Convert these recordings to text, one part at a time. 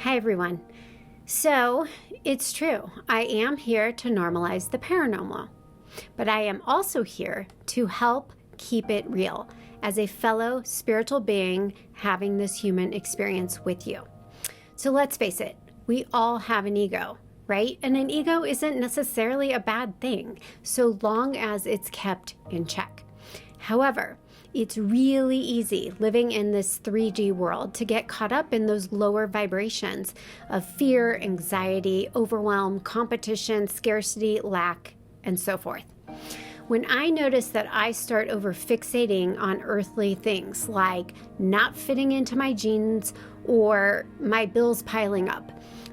Hi, everyone. So, it's true. I am here to normalize the paranormal, but I am also here to help keep it real as a fellow spiritual being having this human experience with you. So, let's face it, we all have an ego, right? And an ego isn't necessarily a bad thing so long as it's kept in check. However, it's really easy living in this 3D world to get caught up in those lower vibrations of fear, anxiety, overwhelm, competition, scarcity, lack, and so forth. When I notice that I start over fixating on earthly things like not fitting into my jeans or my bills piling up,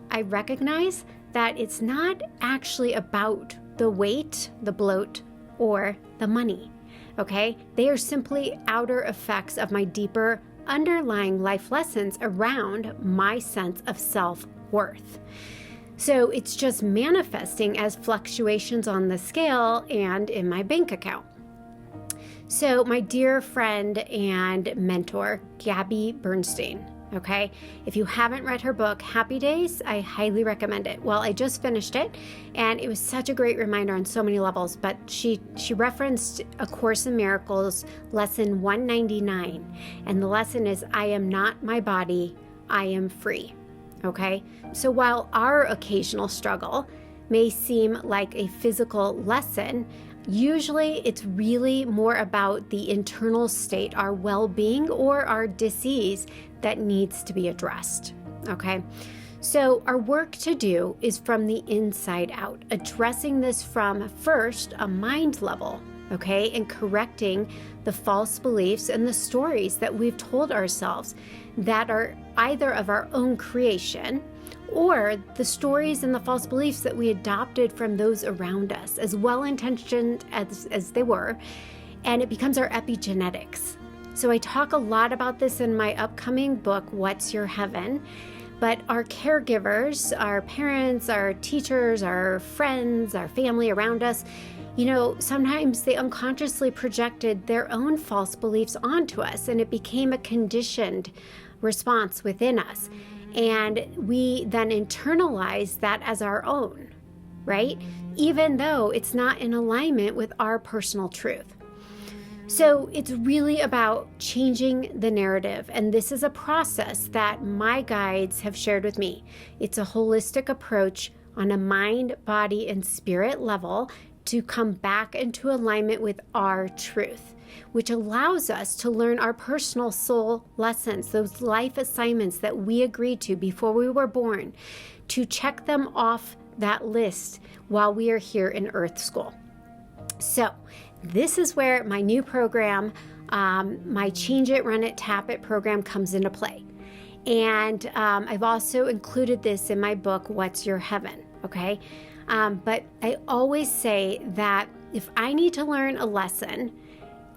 I recognize that it's not actually about the weight, the bloat, or the money. Okay? They are simply outer effects of my deeper underlying life lessons around my sense of self-worth. So it's just manifesting as fluctuations on the scale and in my bank account. So my dear friend and mentor, Gabby Bernstein, okay? If you haven't read her book, Happy Days, I highly recommend it. Well, I just finished it, and it was such a great reminder on so many levels, but she referenced A Course in Miracles, lesson 199, and the lesson is, I am not my body, I am free, okay? So while our occasional struggle may seem like a physical lesson, usually it's really more about the internal state, our well-being or our dis-ease that needs to be addressed, okay? So our work to do is from the inside out, addressing this from first a mind level, okay? And correcting the false beliefs and the stories that we've told ourselves that are either of our own creation or the stories and the false beliefs that we adopted from those around us, as well-intentioned as they were, and it becomes our epigenetics. So I talk a lot about this in my upcoming book, What's Your Heaven? But our caregivers, our parents, our teachers, our friends, our family around us, sometimes they unconsciously projected their own false beliefs onto us, and it became a conditioned response within us. And we then internalize that as our own, right? Even though it's not in alignment with our personal truth. So it's really about changing the narrative. And this is a process that my guides have shared with me. It's a holistic approach on a mind, body, and spirit level to come back into alignment with our truth, which allows us to learn our personal soul lessons, those life assignments that we agreed to before we were born, to check them off that list while we are here in Earth School. So this is where my new program, my Change It, Run It, Tap It program comes into play. And I've also included this in my book, What's Your Heaven? Okay. But I always say that if I need to learn a lesson,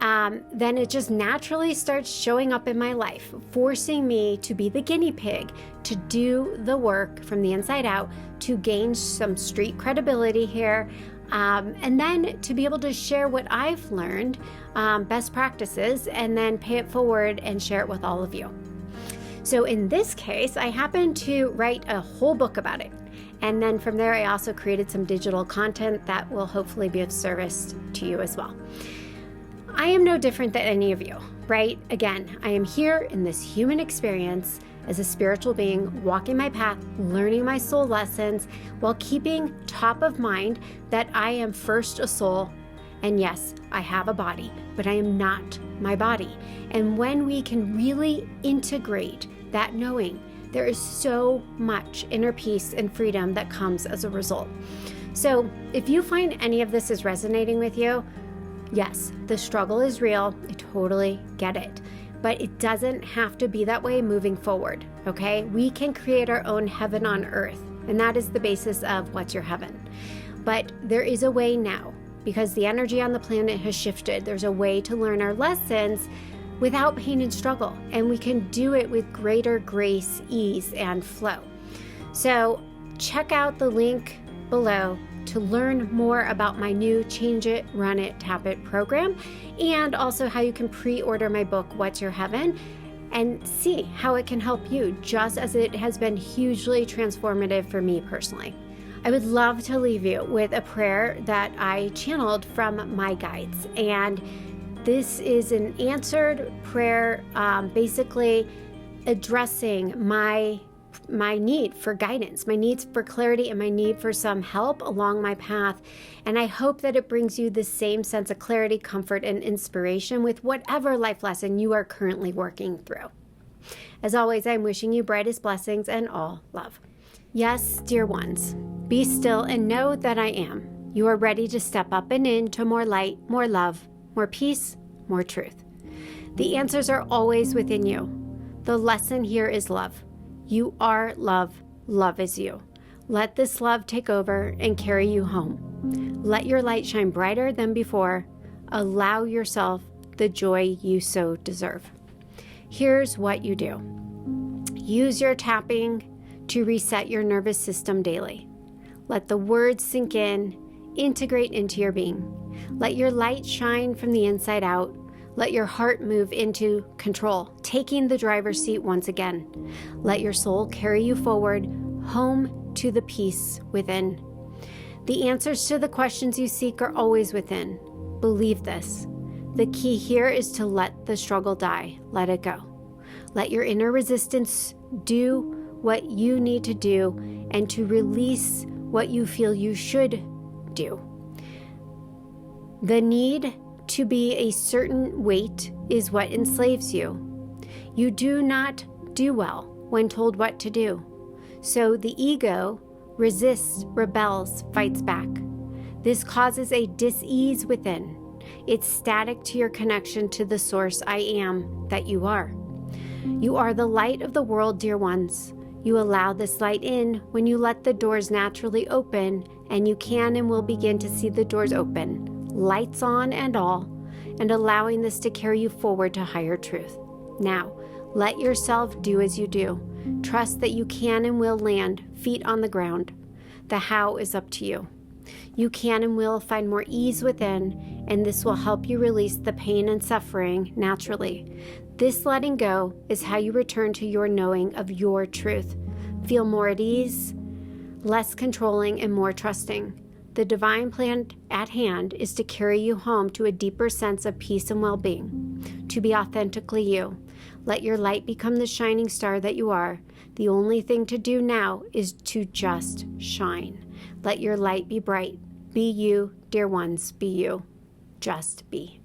then it just naturally starts showing up in my life, forcing me to be the guinea pig, to do the work from the inside out, to gain some street credibility here, and then to be able to share what I've learned, best practices, and then pay it forward and share it with all of you. So in this case, I happened to write a whole book about it. And then from there, I also created some digital content that will hopefully be of service to you as well. I am no different than any of you, right? Again, I am here in this human experience as a spiritual being, walking my path, learning my soul lessons, while keeping top of mind that I am first a soul, and yes, I have a body, but I am not my body. And when we can really integrate that knowing, there is so much inner peace and freedom that comes as a result. So if you find any of this is resonating with you, yes, the struggle is real. I totally get it. But it doesn't have to be that way moving forward, okay? We can create our own heaven on earth, and that is the basis of What's Your Heaven. But there is a way now, because the energy on the planet has shifted. There's a way to learn our lessons without pain and struggle, and we can do it with greater grace, ease, and flow. So check out the link below to learn more about my new Change It, Run It, Tap It program, and also how you can pre-order my book, What's Your Heaven, and see how it can help you, just as it has been hugely transformative for me personally. I would love to leave you with a prayer that I channeled from my guides. And this is an answered prayer, basically addressing my need for guidance, my needs for clarity, and my need for some help along my path. And I hope that it brings you the same sense of clarity, comfort, and inspiration with whatever life lesson you are currently working through. As always, I'm wishing you brightest blessings and all love. Yes, dear ones, be still and know that I am. You are ready to step up and into more light, more love, more peace, more truth. The answers are always within you. The lesson here is love. You are love. Love is you. Let this love take over and carry you home. Let your light shine brighter than before. Allow yourself the joy you so deserve. Here's what you do. Use your tapping to reset your nervous system daily. Let the words sink in, integrate into your being. Let your light shine from the inside out. Let your heart move into control, taking the driver's seat once again. Let your soul carry you forward, home to the peace within. The answers to the questions you seek are always within. Believe this. The key here is to let the struggle die. Let it go. Let your inner resistance do what you need to do and to release what you feel you should do. The need to be a certain weight is what enslaves you. You do not do well when told what to do. So the ego resists, rebels, fights back. This causes a dis-ease within. It's static to your connection to the source I am that you are. You are the light of the world, dear ones. You allow this light in when you let the doors naturally open, and you can and will begin to see the doors open, lights on and all, and allowing this to carry you forward to higher truth. Now, let yourself do as you do. Trust that you can and will land feet on the ground. The how is up to you. You can and will find more ease within, and this will help you release the pain and suffering naturally. This letting go is how you return to your knowing of your truth. Feel more at ease, less controlling, and more trusting. The divine plan at hand is to carry you home to a deeper sense of peace and well-being, to be authentically you. Let your light become the shining star that you are. The only thing to do now is to just shine. Let your light be bright. Be you, dear ones, be you. Just be.